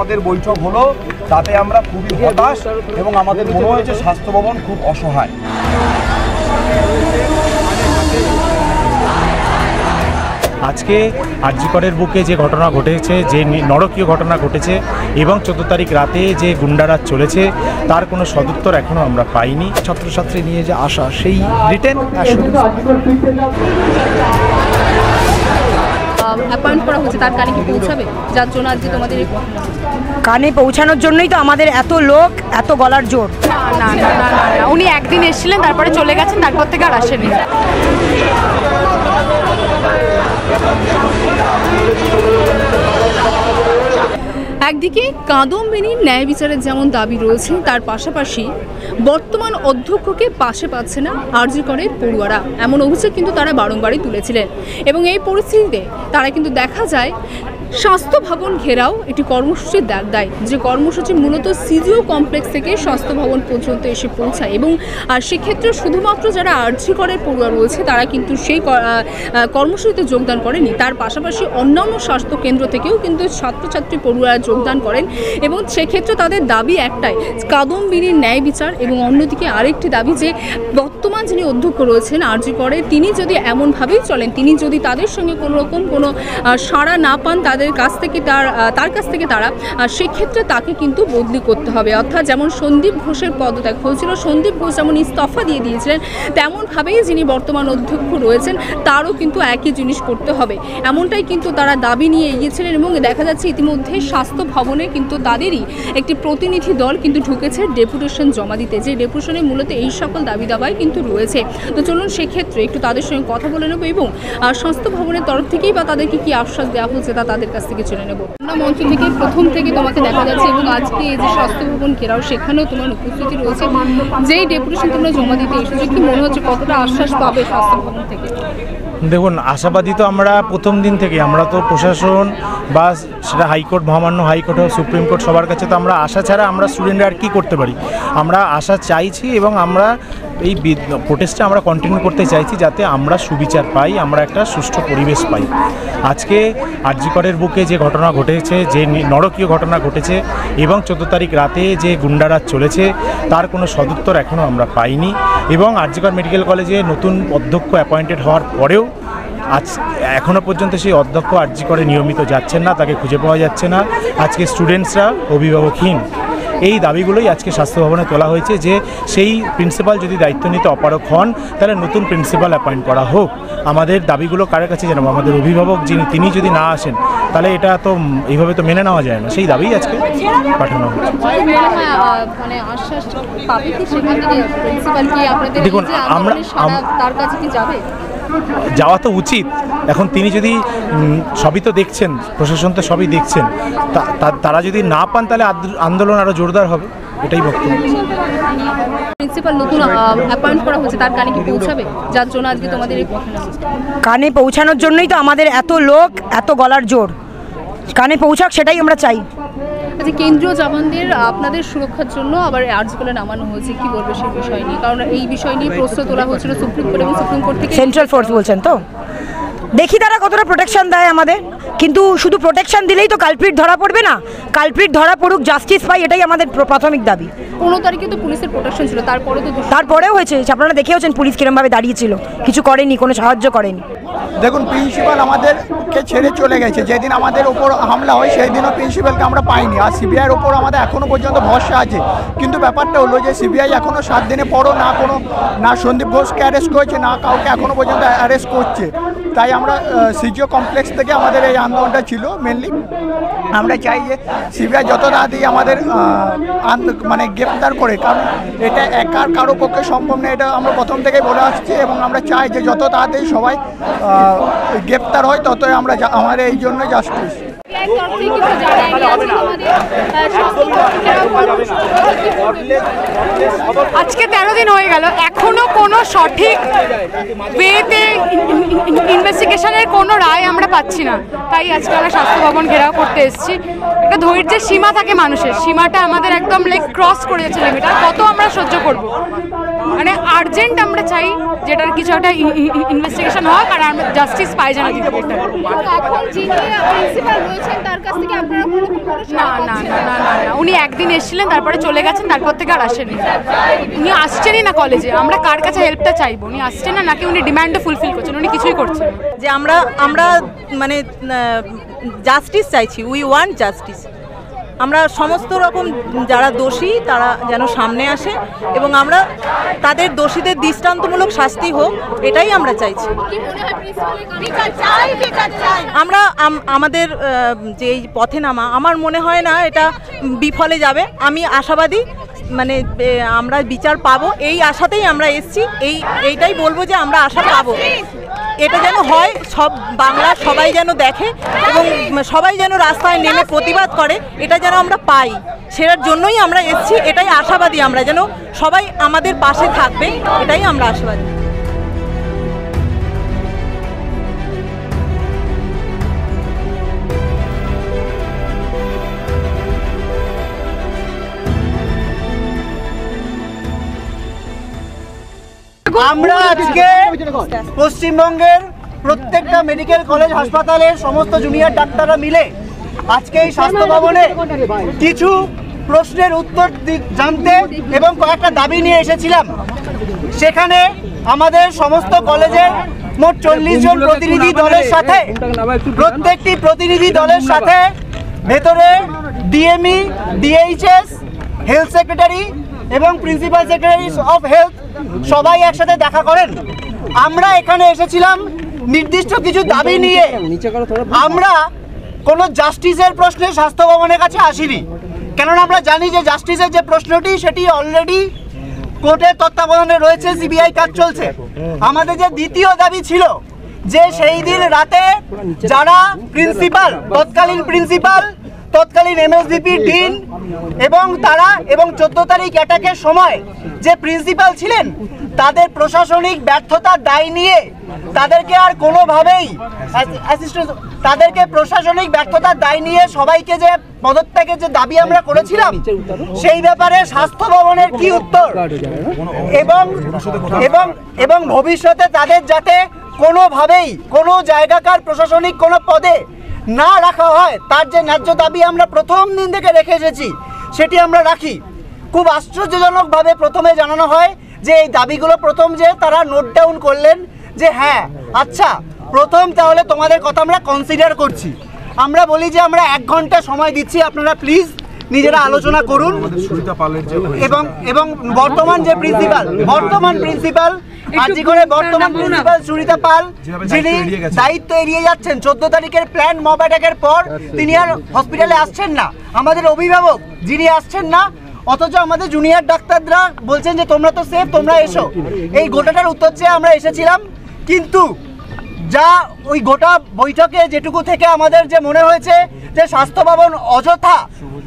আমাদের বৈঠক হলো, তাতে আমরা খুবই হতাশ এবং আমাদের মনে হয়েছে স্বাস্থ্য ভবন খুব অসহায়। আজকে আরজি করের বুকে যে ঘটনা ঘটেছে, যে নরকীয় ঘটনা ঘটেছে এবং 14 তারিখ রাতে যে গুন্ডারাজ চলেছে, তার কোনো সদুত্তর এখনও আমরা পাইনি। ছাত্রছাত্রী নিয়ে যে আশা, সেই রিটেন অ্যাপয়েন্ট করা হচ্ছে, তার কানে কি পৌঁছাবে? যার জন্য আজকে তোমাদের কানে পৌঁছানোর জন্যই তো আমাদের এত লোক, এত গলার জোর। না না না না, উনি একদিন এসেছিলেন, তারপরে চলে গেছেন, তারপর থেকে আর আসেনি। একদিকে কাদম্বিনীর ন্যায় বিচারের যেমন দাবি রয়েছে, তার পাশাপাশি বর্তমান অধ্যক্ষকে পাশে পাচ্ছে না আরজি করের পড়ুয়ারা, এমন অভিযোগ কিন্তু তারা বারংবারই তুলেছিলেন। এবং এই পরিস্থিতিতে তারা কিন্তু দেখা যায় স্বাস্থ্য ভবন ঘেরাও একটি কর্মসূচির ডাক দেয়, যে কর্মসূচি মূলত সিজিও কমপ্লেক্স থেকে স্বাস্থ্য ভবন পর্যন্ত এসে পৌঁছায়। এবং সেক্ষেত্রে শুধুমাত্র যারা আরজি করের পড়ুয়া রয়েছে তারা কিন্তু সেই কর্মসূচিতে যোগদান করেনি, তার পাশাপাশি অন্যান্য স্বাস্থ্য কেন্দ্র থেকেও কিন্তু ছাত্রছাত্রী পড়ুয়ারা যোগদান করেন। এবং সেক্ষেত্রে তাদের দাবি একটাই, কাদম্বিনীর ন্যায় বিচার। এবং অন্যদিকে আরেকটি দাবি যে বর্তমান যিনি অধ্যক্ষ রয়েছেন আরজি করের, তিনি যদি এমনভাবেই চলেন, তিনি যদি তাদের সঙ্গে কোনো রকম কোনো সাড়া না পান তার কাছ থেকে তারা, সেক্ষেত্রে তাকে কিন্তু বদলি করতে হবে। অর্থাৎ যেমন সন্দীপ ঘোষের পদত্যাগ হয়েছিল, সন্দীপ ঘোষ যেমন ইস্তফা দিয়ে দিয়েছিলেন, তেমনভাবেই যিনি বর্তমান অধ্যক্ষ রয়েছেন তারও কিন্তু একই জিনিস করতে হবে, এমনটাই কিন্তু তারা দাবি নিয়ে এগিয়েছিলেন। এবং দেখা যাচ্ছে ইতিমধ্যে স্বাস্থ্য ভবনে কিন্তু তাদেরই একটি প্রতিনিধি দল কিন্তু ঢুকেছে ডেপুটেশন জমা দিতে, যে ডেপুটেশনে মূলত এই সকল দাবি দাবাই কিন্তু রয়েছে। তো চলুন সেক্ষেত্রে একটু তাদের সঙ্গে কথা বলে নেব এবং স্বাস্থ্য ভবনের তরফ থেকেই বা তাদেরকে কি আশ্বাস দেওয়া হচ্ছে তা তাদের কাছ থেকে জেনে নেব। মঞ্চ থেকে প্রথম থেকে তোমাকে দেখা যাচ্ছে এবং আজকে এই যে স্বাস্থ্য ভবন ঘেরাও, সেখানেও তোমার উপস্থিতি রয়েছে, যেই ডেপুটেশন তোমরা জমা দিতে এসেছো, কি মনে হচ্ছে কতটা আশ্বাস পাবে স্বাস্থ্য ভবন থেকে? দেখুন, আশাবাদী তো আমরা প্রথম দিন থেকে, আমরা তো প্রশাসন বা সেটা হাইকোর্ট, মহামান্য হাইকোর্ট হোক, সুপ্রিম কোর্ট, সবার কাছে তো আমরা আশা ছাড়া আমরা স্টুডেন্টরা আর কী করতে পারি। আমরা আশা চাইছি এবং আমরা এই প্রোটেস্টটা আমরা কন্টিনিউ করতে চাইছি, যাতে আমরা সুবিচার পাই, আমরা একটা সুষ্ঠু পরিবেশ পাই। আজকে আরজি করের বুকে যে ঘটনা ঘটেছে, যে নরকীয় ঘটনা ঘটেছে এবং 14 তারিখ রাতে যে গুন্ডারাজ চলেছে, তার কোনো সদুত্তর এখনও আমরা পাইনি। এবং আরজি কর মেডিকেল কলেজে নতুন অধ্যক্ষ অ্যাপয়েন্টেড হওয়ার পরেও এখনও পর্যন্ত সেই অধ্যক্ষ আরজি করে নিয়মিত যাচ্ছেন না, তাকে খুঁজে পাওয়া যাচ্ছে না। আজকে স্টুডেন্টসরা অভিভাবকহীন, এই দাবিগুলোই আজকে স্বাস্থ্য ভবনে তোলা হয়েছে, যে সেই প্রিন্সিপাল যদি দায়িত্ব নিতে অপারগ হন, তাহলে নতুন প্রিন্সিপাল অ্যাপয়েন্ট করা হোক। আমাদের দাবিগুলো কার কাছে জানাবো? আমাদের অভিভাবক তিনি যদি না আসেন, তাহলে এটা তো এইভাবে তো মেনে নেওয়া যায় না। সেই দাবিই আজকে পাঠানো হচ্ছে। দেখুন, আমরা তার কাছে কি যাবে? যাওয়া তো উচিত। এখন তিনি যদি সবই তো দেখছেন, প্রশাসন তো সবই দেখছেন, তারা যদি না পান তাহলে আন্দোলন আরও জোরদার হবে, এটাই বক্তব্য। প্রিন্সিপাল নতুন অ্যাপয়েন্ট করা হচ্ছে, তার কানে কি পৌঁছাবে? যার জন্য আজকে তোমাদের কানে পৌঁছানোর জন্যই তো আমাদের এত লোক, এত গলার জোর। কানে পৌঁছাক, সেটাই আমরা চাই। আচ্ছা, কেন্দ্রীয় জওয়ানদের আপনাদের সুরক্ষার জন্য আবার আর্জি করে নামানো হয়েছে, কি বলবে সেই বিষয় নিয়ে? কারণ এই বিষয় নিয়ে প্রশ্ন তোলা হচ্ছিল সুপ্রিম কোর্ট, এবং সুপ্রিম কোর্ট থেকে সেন্ট্রাল ফোর্স বলছেন তো, দেখি তারা কতটা প্রোটেকশন দেয় আমাদের। কিন্তু শুধু প্রোটেকশন দিলেই তো কালপ্রিট ধরা পড়বে না, কালপ্রিট ধরা পড়ুক, জাস্টিস পাই, এটাই আমাদের প্রাথমিক দাবি। 15 তারিখে তো পুলিশের প্রোটেকশন ছিল, তারপরেও হয়েছে, আপনারা দেখেওছেন পুলিশ কিরমভাবে দাঁড়িয়েছিল, কিছু করেনি, কোনো সাহায্য করেনি। দেখুন, প্রিন্সিপাল আমাদেরকে ছেড়ে চলে গেছে। যেদিন আমাদের ওপর হামলা হয় সেই দিনও প্রিন্সিপালকে আমরা পাইনি। আর সিবিআইয়ের ওপর আমাদের এখনও পর্যন্ত ভরসা আছে। কিন্তু ব্যাপারটা হলো যে সিবিআই এখনও 7 দিনের পরও না সন্দীপ ঘোষকে অ্যারেস্ট করেছে, না কাউকে এখনও পর্যন্ত অ্যারেস্ট করছে। তাই আমরা সিজিও কমপ্লেক্স থেকে আমাদের এই আন্দোলনটা ছিল মেনলি। আমরা চাই যে সিবিআই যত তাড়াতাড়ি আমাদের মানে গ্রেপ্তার করে, কারণ এটা একার কারো পক্ষে সম্ভব না, এটা আমরা প্রথম থেকেই বলে আসছি। এবং আমরা চাই যে যত তাড়াতাড়ি সবাই গ্রেপ্তার হয়, ততই আমরা আমাদের এই জন্য জাস্টিস। আজকে 13 দিন হয়ে গেল, এখনো কোনো সঠিক ওয়েতে ইনভেস্টিগেশনের কোনো রায় আমরা পাচ্ছি না। তাই আজকে আমরা স্বাস্থ্য ভবন ঘেরাও করতে এসেছি। একটা ধৈর্যের সীমা থাকে মানুষের, সীমাটা আমাদের একদম ক্রস করে যাচ্ছে লিমিট। আর কত আমরা সহ্য করব? মানে আর্জেন্ট আমরা চাই যেটার কিছু একটা ইনভেস্টিগেশন হয়, কারণ আমরা জাস্টিস পাই যেন দিতে পারি। এখন যিনি প্রিন্সিপাল রয়েছেন তার কাছ থেকে আপনারা কোনো না না না না না না, উনি একদিন এসেছিলেন, তারপরে চলে গেছেন, তারপর থেকে আর আসেনি। উনি আসছেনই না কলেজে। আমরা কার কাছে হেল্পটা চাইবো? উনি আসছেন না, নাকি উনি ডিমান্ডটা ফুলফিল করছেন? উনি কিছুই করছেন না। যে আমরা মানে জাস্টিস চাইছি, উই ওয়ান্ট জাস্টিস। আমরা সমস্ত রকম যারা দোষী তারা যেন সামনে আসে এবং আমরা তাদের দোষীদের দৃষ্টান্তমূলক শাস্তি হোক, এটাই আমরা চাইছি। আমরা আমাদের যে এই পথে নামা, আমার মনে হয় না এটা বিফলে যাবে। আমি আশাবাদী, মানে আমরা বিচার পাবো এই আশাতেই আমরা এসেছি। এইটাই বলবো যে আমরা আশা পাবো, এটা যেন হয়, সব বাংলা সবাই যেন দেখে এবং সবাই যেন রাস্তায় নেমে প্রতিবাদ করে, এটা যেন আমরা পাই, সেটার জন্যই আমরা এসেছি। এটাই আশাবাদী আমরা, যেন সবাই আমাদের পাশে থাকবে, এটাই আমরা আশাবাদী। আমরা আজকে পশ্চিমবঙ্গের প্রত্যেকটা মেডিকেল কলেজ হাসপাতালের সমস্ত জুনিয়র ডাক্তাররা মিলে আজকে এই স্বাস্থ্য ভবনে কিছু প্রশ্নের উত্তর জানতে এবং কয়েকটা দাবি নিয়ে এসেছিলাম। সেখানে আমাদের সমস্ত কলেজের মোট 40 জন প্রতিনিধি দলের সাথে, প্রত্যেকটি প্রতিনিধি দলের সাথে ভেতরে ডিএমই, ডিএইচএস, হেলথ সেক্রেটারি এবং প্রিন্সিপাল সেক্রেটারি অফ হেলথ সবাই একসাথে দেখা করেন। আমরা এখানে এসেছিলাম নির্দিষ্ট কিছু দাবি নিয়ে। আমরা কোনো জাস্টিসের প্রশ্নে স্বাস্থ্য ভবনের কাছে আসিনি, কেননা আমরা জানি যে জাস্টিসের যে প্রশ্নটি সেটি অলরেডি কোর্টের তত্ত্বাবধানে রয়েছে, সিবিআই কাজ চলছে। আমাদের যে দ্বিতীয় দাবি ছিল যে সেই দিন রাতে যারা প্রিন্সিপাল, তৎকালীন প্রিন্সিপাল, তৎকালীন এমএসভিপি ডিন এবং তারা এবং 14 তারিখ অ্যাটাকের সময় যে প্রিন্সিপাল ছিলেন তাদের প্রশাসনিক ব্যর্থতার দায় নিয়ে তাদেরকে আর কোনোভাবেই তাদেরকে প্রশাসনিক ব্যর্থতার দায় নিয়ে সবাইকে যে পদত্যাগের যে দাবি আমরা করেছিলাম, সেই ব্যাপারে স্বাস্থ্য ভবনের কি উত্তর এবং এবং এবং ভবিষ্যতে তাদের যাতে কোনোভাবেই কোনো জায়গাকার প্রশাসনিক কোনো পদে না রাখা হয়, তার যে ন্যায্য দাবি আমরা প্রথম দিন থেকে রেখে এসেছি সেটি আমরা রাখি। খুব আশ্চর্যজনকভাবে প্রথমে জানানো হয় যে এই দাবিগুলো প্রথম যে তারা নোট ডাউন করলেন যে হ্যাঁ আচ্ছা প্রথম তাহলে তোমাদের কথা আমরা কনসিডার করছি। আমরা বলি যে আমরা 1 ঘন্টা সময় দিচ্ছি, আপনারা প্লিজ নিজেরা আলোচনা করুন। এবং বর্তমান যে প্রিন্সিপাল আজি করে বর্তমান প্রিন্সিপাল সুরিতা পাল, যিনি দায়িত্ব এড়িয়ে যাচ্ছেন, 14 তারিখের প্ল্যান মব অ্যাটাকের পর তিনি আর হসপিটালে আসছেন না। আমাদের অভিভাবক যিনি আসছেন না, অথচ আমাদের জুনিয়র ডাক্তাররা বলছেন যে তোমরা তো সেফ, তোমরা এসো। এই গোটাটার উত্তর চেয়ে আমরা এসেছিলাম, কিন্তু যা ওই গোটা বৈঠকে যেটুকু থেকে আমাদের যে মনে হয়েছে যে স্বাস্থ্য ভবন অযথা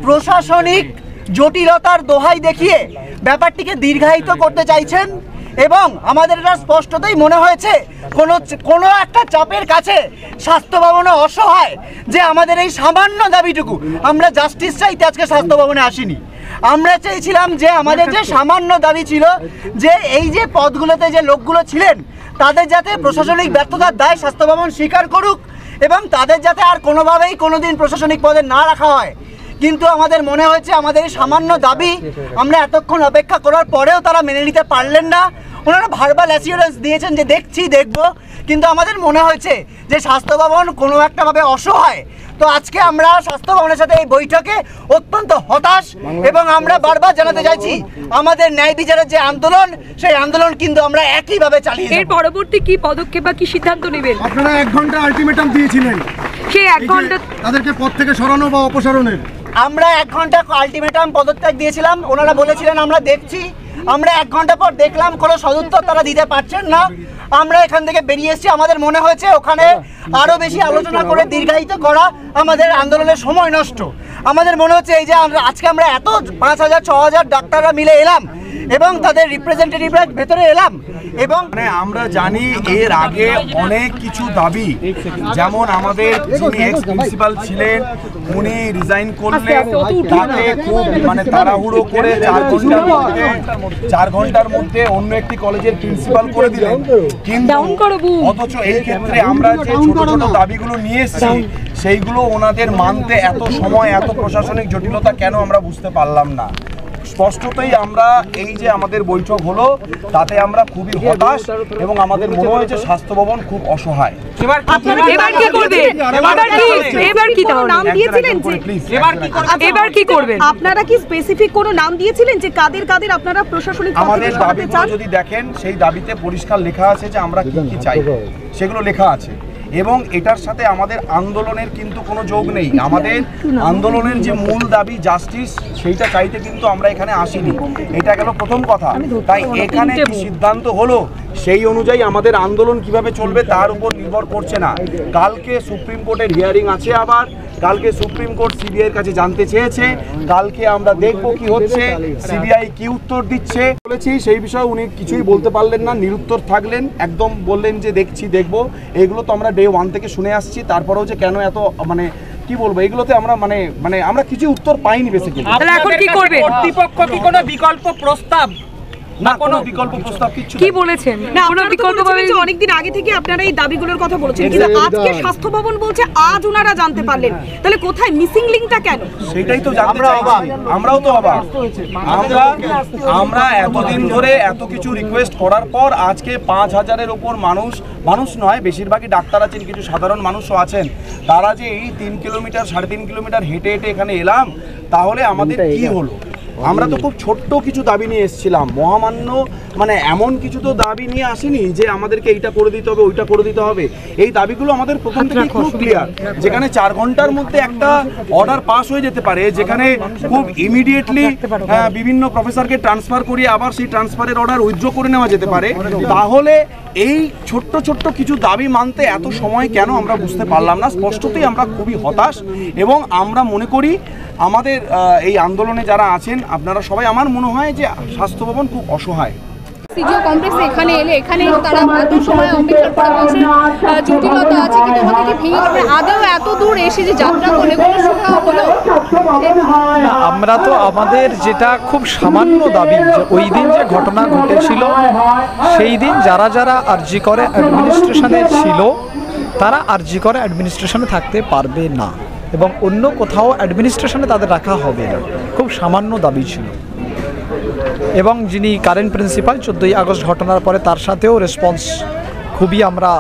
প্রশাসনিক জটিলতার দোহাই দেখিয়ে ব্যাপারটিকে দীর্ঘায়িত করতে চাইছেন এবং আমাদের এটা স্পষ্টতই মনে হয়েছে কোনো একটা চাপের কাছে স্বাস্থ্য ভবনে অসহায়, যে আমাদের এই সামান্য দাবিটুকু আমরা জাস্টিস চাইতে আজকে স্বাস্থ্য ভবনে আসিনি। আমরা চাইছিলাম যে আমাদের যে সামান্য দাবি ছিল যে এই যে পদগুলোতে যে লোকগুলো ছিলেন তাদের যাতে প্রশাসনিক ব্যর্থতার দায় স্বাস্থ্য ভবন স্বীকার করুক এবং তাদের যাতে আর কোনোভাবেই কোনোদিন প্রশাসনিক পদে না রাখা হয়। কিন্তু আমাদের মনে হয়েছে আমাদের এই সামান্য দাবি আমরা এতক্ষণ অপেক্ষা করার পরেও তারা মেনে নিতে পারলেন না। ওনারা ভার্বাল অ্যাসিওরেন্স দিয়েছেন যে দেখছি দেখব, কিন্তু আমাদের মনে হয়েছে যে স্বাস্থ্য ভবন কোনো একটাভাবে অসহায়। তো আজকে আমরা স্বাস্থ্য ভবনের সাথে এই বৈঠকে অত্যন্ত হতাশ এবং আমরা বারবার জানাতে চাইছি আমাদের ন্যায় বিচারের যে আন্দোলন, সেই আন্দোলন কিন্তু আমরা একইভাবে চালিয়ে যাব। এর পরবর্তী কি পদক্ষেপ বা কি সিদ্ধান্ত নেবেন? আপনারা 1 ঘন্টা আলটিমেটাম দিয়েছিলেন, সেই 1 ঘন্টা তাদেরকে পদ থেকে সরানো বা অপসারণের। আমরা 1 ঘন্টা আলটিমেটাম পদত্যাগ দিয়েছিলাম, ওনারা বলেছিলেন আমরা দেখছি। আমরা 1 ঘন্টা পর দেখলাম কোনো সদুত্তর তারা দিতে পারছেন না। আমরা এখান থেকে বেরিয়ে এসেছি। আমাদের মনে হয়েছে ওখানে আরও বেশি আলোচনা করে দীর্ঘায়িত করা আমাদের আন্দোলনের সময় নষ্ট। আমাদের মনে হচ্ছে এই যে আজকে আমরা এত 5,000 6,000 ডাক্তাররা মিলে এলাম, এবং তাদের রিপ্রেজেন্টেটিভরা ভেতরে এলাম এবং মানে আমরা জানি এর আগে অনেক কিছু দাবি, যেমন আমাদের যিনি এক্স প্রিন্সিপাল ছিলেন উনি রিজাইন করলেন, তাকে খুব মানে তাড়াহুড়ো করে 4 ঘন্টার মধ্যে অন্য একটি কলেজের প্রিন্সিপাল করে দিলেন। কিন্তু অথচ এই ক্ষেত্রে আমরা যে ছোট ছোট দাবিগুলো নিয়ে এসেছি সেইগুলো ওনাদের মানতে এত সময়, এত প্রশাসনিক জটিলতা কেন আমরা বুঝতে পারলাম না। স্পষ্টতই আমরা এই যে আমাদের বৈঠক হলো তাতে আমরা খুবই হতাশ এবং আমাদের মনে হয়েছে স্বাস্থ্য ভবন খুব অসহায়। এবার কি করবেন? আপনারা কি স্পেসিফিক কোনো নাম দিয়েছিলেন যে কাদের কাদের আপনারা প্রশাসনিক আমাদের দাবিগুলো যদি দেখেন সেই দাবিতে পরিষ্কার লেখা আছে যে আমরা কি কি চাই, সেগুলো লেখা আছে। এবং এটার সাথে আমাদের আন্দোলনের কিন্তু কোনো যোগ নেই। আমাদের আন্দোলনের যে মূল দাবি জাস্টিস, সেইটা চাইতে কিন্তু আমরা এখানে আসিনি। এটা গেল প্রথম কথা। তাই এখানে কি সিদ্ধান্ত হলো সেই অনুযায়ী আমাদের আন্দোলন কিভাবে চলবে তার উপর নির্ভর করছে না। কালকে সুপ্রিম কোর্টের হিয়ারিং আছে, আবার কালকে সুপ্রিম কোর্ট সিবিআইয়ের কাছে জানতে চেয়েছে। কালকে আমরা দেখব কি হচ্ছে, সিবিআই কি উত্তর দিচ্ছে। বলেছি সেই বিষয়ে উনি কিছুই বলতে পারলেন না, নিরুত্তর থাকলেন, একদম বললেন যে দেখছি দেখব। এগুলো তো আমরা ডে 1 থেকে শুনে আসছি। তারপরেও যে কেন এত মানে কি বলবো, এগুলোতে আমরা মানে আমরা কিছু উত্তর পাইনি বেসিক্যালি। তাহলে এখন কি করবে? কর্তৃপক্ষ কি কোনো বিকল্প প্রস্তাব না, কোনো বিকল্প প্রস্তাব কিছু কি বলেছেন? না, কোনো বিকল্প বলেছেন অনেকদিন আগে থেকে আপনারা এই দাবিগুলোর কথা বলেছেন, কিন্তু আজকে স্বাস্থ্য ভবন বলছে আজ ওনারা জানতে পারলেন। তাহলে কোথায় মিসিং লিংকটা কেন? সেটাই তো জানতে চাইছি। আমরাও তো অবাক। আমরা এতদিন ধরে এত কিছু রিকোয়েস্ট করার পর আজকে 5000-এর উপর মানুষ নয়, বেশিরভাগই ডাক্তার আছেন, কিছু সাধারণ মানুষও আছেন, তারা যে এই 3 কিলোমিটার 3.5 কিলোমিটার হেঁটে হেঁটে এখানে এলাম, তাহলে আমাদের কি হলো? আমরা তো খুব ছোট্ট কিছু দাবি নিয়ে এসেছিলাম, মহামান্য মানে এমন কিছু তো দাবি নিয়ে আসিনি যে আমাদেরকে এইটা করে দিতে হবে ওইটা করে দিতে হবে। এই দাবিগুলো আমাদের প্রথম থেকেই খুব ক্লিয়ার, যেখানে 4 ঘন্টার মধ্যে একটা অর্ডার পাস হয়ে যেতে পারে, যেখানে খুব ইমিডিয়েটলি বিভিন্ন প্রফেসরকে ট্রান্সফার করিয়ে আবার সেই ট্রান্সফারের অর্ডার উইথড্র করে নেওয়া যেতে পারে। তাহলে এই ছোট্ট ছোট্ট কিছু দাবি মানতে এত সময় কেন আমরা বুঝতে পারলাম না। স্পষ্টতই আমরা খুবই হতাশ এবং আমরা মনে করি আমাদের এই আন্দোলনে যারা আছেন আপনারা সবাই, আমার মনে হয় যে স্বাস্থ্য ভবন খুব অসহায়। সিজিও কমপ্লেক্সে এখানে এলে এখানে তারা এত সময় অপেক্ষা করে বলছেন জটিলতা আছে, কিন্তু আমাদেরকে ভেঙে পড়বে। আদৌ এত দূর এসে যে যাত্রা করলে কোনো সুবিধা হলো? আমরা তো আমাদের যেটা খুব সামান্য দাবি, যে ওই দিন যে ঘটনা ঘটেছিল সেই দিন যারা যারা আরজি করে অ্যাডমিনিস্ট্রেশনে ছিল তারা আরজি করে অ্যাডমিনিস্ট্রেশনে থাকতে পারবে না এবং অন্য কোথাও অ্যাডমিনিস্ট্রেশনে তাদের রাখা হবে না। খুব সামান্য দাবি ছিল এবং যিনি কারেন্ট প্রিন্সিপাল 14ই আগস্ট ঘটনার পরে তার সাথেও রেসপন্স খুবই আমরা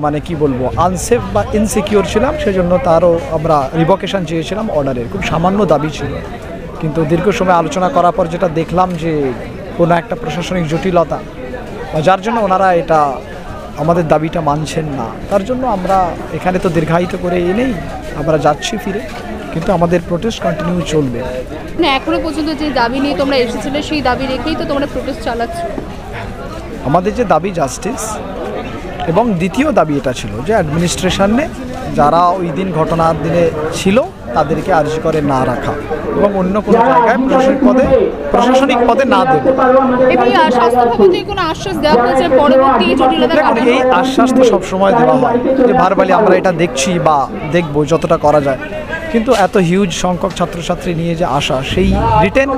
মানে কি বলবো আনসেফ বা ইনসিকিউর ছিলাম, সেজন্য তারও আমরা রিভোকেশন চেয়েছিলাম অর্ডারের। খুব সামান্য দাবি ছিল, কিন্তু দীর্ঘ সময় আলোচনা করার পর যেটা দেখলাম যে কোনো একটা প্রশাসনিক জটিলতা যার জন্য ওনারা এটা আমাদের দাবিটা মানছেন না, তার জন্য আমরা এখানে তো দীর্ঘায়িত করে এনেই আমরা যাচ্ছি ফিরে, কিন্তু আমাদের প্রোটেস্ট কন্টিনিউ চলবে। না, এখনো পর্যন্ত যে দাবি নিয়ে তোমরা এসেছিলে সেই দাবি রেখেই তো তোমরা প্রোটেস্ট চালাচ্ছ। আমাদের যে দাবি জাস্টিস এবং দ্বিতীয় দাবি এটা ছিল যে অ্যাডমিনিস্ট্রেশনে যারা ওই দিন ঘটনার দিনে ছিল তাদেরকে আরজি করে না রাখা এবং অন্য কোনো জায়গায় প্রশাসনিক পদে না দেবে। এই আশ্বাস তো সবসময় দেওয়া হয় যে ভারবালি আমরা এটা দেখছি বা দেখবো যতটা করা যায়, কিন্তু এত হিউজ সংখ্যক ছাত্রছাত্রী নিয়ে যে আসা সেই রিটেন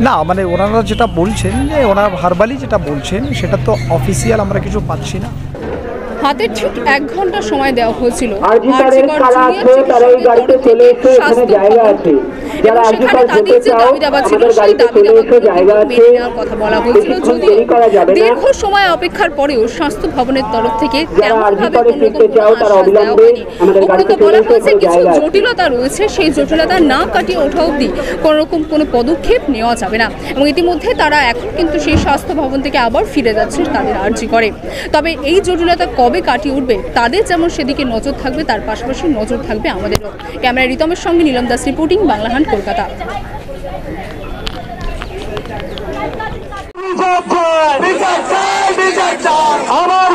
না, মানে ওনারা যেটা বলছেন যে ওনারা ভারবালি যেটা বলছেন সেটা তো অফিসিয়াল আমরা কিছু পাচ্ছি না। হাতে ঠিক 1 ঘন্টা সময় দেওয়া হয়েছিল। দীর্ঘ সময় অপেক্ষার পরেও স্বাস্থ্য ভবনের তরফ থেকে বলা হয়েছে কিছু জটিলতা রয়েছে, সেই জটিলতা না কাটিয়ে ওঠা অবধি কোনো রকম কোনো পদক্ষেপ নেওয়া যাবে না। এবং ইতিমধ্যে তারা এখন কিন্তু সেই স্বাস্থ্য ভবন থেকে আবার ফিরে যাচ্ছে তাদের আর্জি করে। তবে এই জটিলতা কবে কাটিয়ে উঠবে তাদের যেমন সেদিকে নজর থাকবে, তার পাশাপাশি নজর থাকবে আমাদেরও। ক্যামেরায় রিতমের সঙ্গে নীলম দাস রিপোর্টিং, বাংলাহান্ট, কলকাতা। আমার